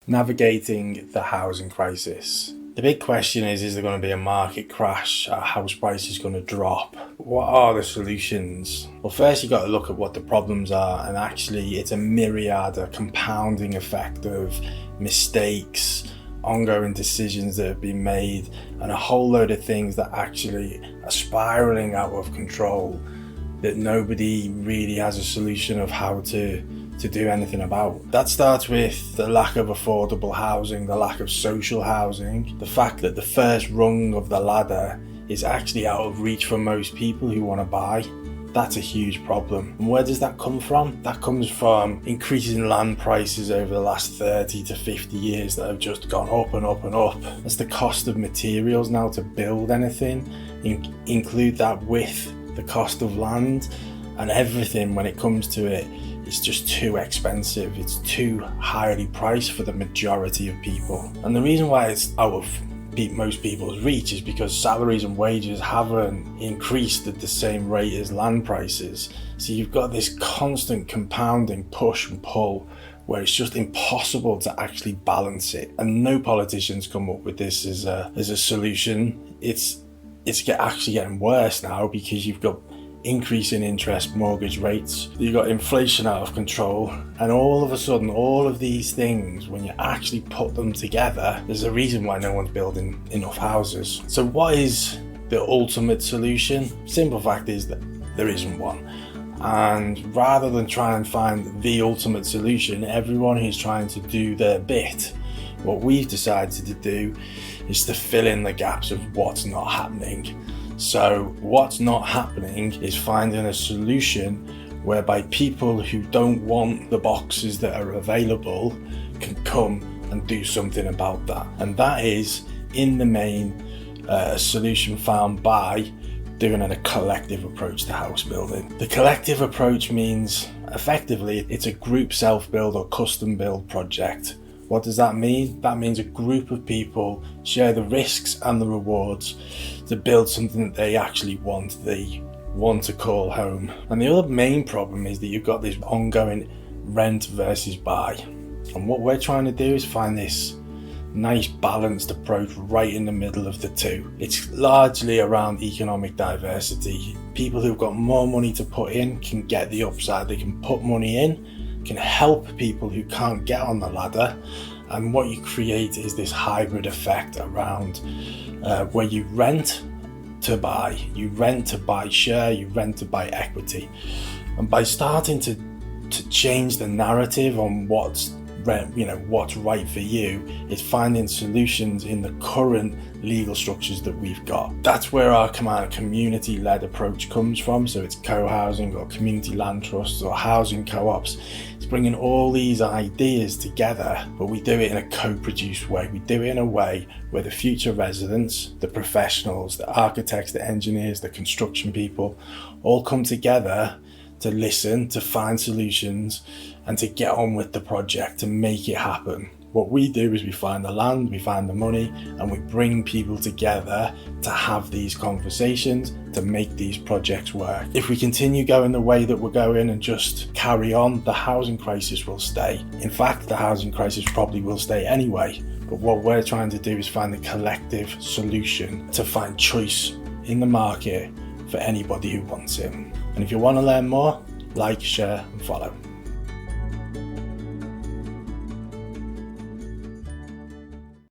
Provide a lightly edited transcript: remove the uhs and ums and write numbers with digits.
Navigating the housing crisis. The big question is there going to be a market crash? Are house prices going to drop? What are the solutions? Well, first you've got to look at what the problems are, and actually it's a myriad, a compounding effect of mistakes, ongoing decisions that have been made, and a whole load of things that actually are spiraling out of control that nobody really has a solution of how to do anything about. That starts with the lack of affordable housing, the lack of social housing, the fact that the first rung of the ladder is actually out of reach for most people who want to buy. That's a huge problem. And where does that come from? That comes from increasing land prices over the last 30 to 50 years that have just gone up and up and up. That's the cost of materials now to build anything. Include that with the cost of land, and everything when it comes to it, it's just too expensive. It's too highly priced for the majority of people. And the reason why it's out of most people's reach is because salaries and wages haven't increased at the same rate as land prices. So you've got this constant compounding push and pull where it's just impossible to actually balance it. And no politicians come up with this as a solution. It's actually getting worse now because you've got increase in interest mortgage rates, you've got inflation out of control, and all of a sudden all of these things, when you actually put them together, there's a reason why no one's building enough houses. So what is the ultimate solution? Simple fact is that there isn't one. And rather than try and find the ultimate solution, everyone who's trying to do their bit, what we've decided to do is to fill in the gaps of what's not happening. So what's not happening is finding a solution whereby people who don't want the boxes that are available can come and do something about that. And that is, in the main, a solution found by doing a collective approach to house building. The collective approach means, effectively, it's a group self-build or custom build project. What does that mean? That means a group of people share the risks and the rewards to build something that they actually want, they want to call home. And the other main problem is that you've got this ongoing rent versus buy. And what we're trying to do is find this nice balanced approach right in the middle of the two. It's largely around economic diversity. People who've got more money to put in can get the upside. They can put money in, can help people who can't get on the ladder, and what you create is this hybrid effect around where you rent to buy, share, you rent to buy equity. And by starting to change the narrative on what's right for you, it's finding solutions in the current legal structures that we've got. That's where our kind of community-led approach comes from. So it's co-housing or community land trusts or housing co-ops. It's bringing all these ideas together, but we do it in a co-produced way. We do it in a way where the future residents, the professionals, the architects, the engineers, the construction people all come together to listen, to find solutions, and to get on with the project, to make it happen. What we do is we find the land, we find the money, and we bring people together to have these conversations, to make these projects work. If we continue going the way that we're going and just carry on, the housing crisis will stay. In fact, the housing crisis probably will stay anyway. But what we're trying to do is find a collective solution to find choice in the market for anybody who wants it. And if you want to learn more, like, share, and follow.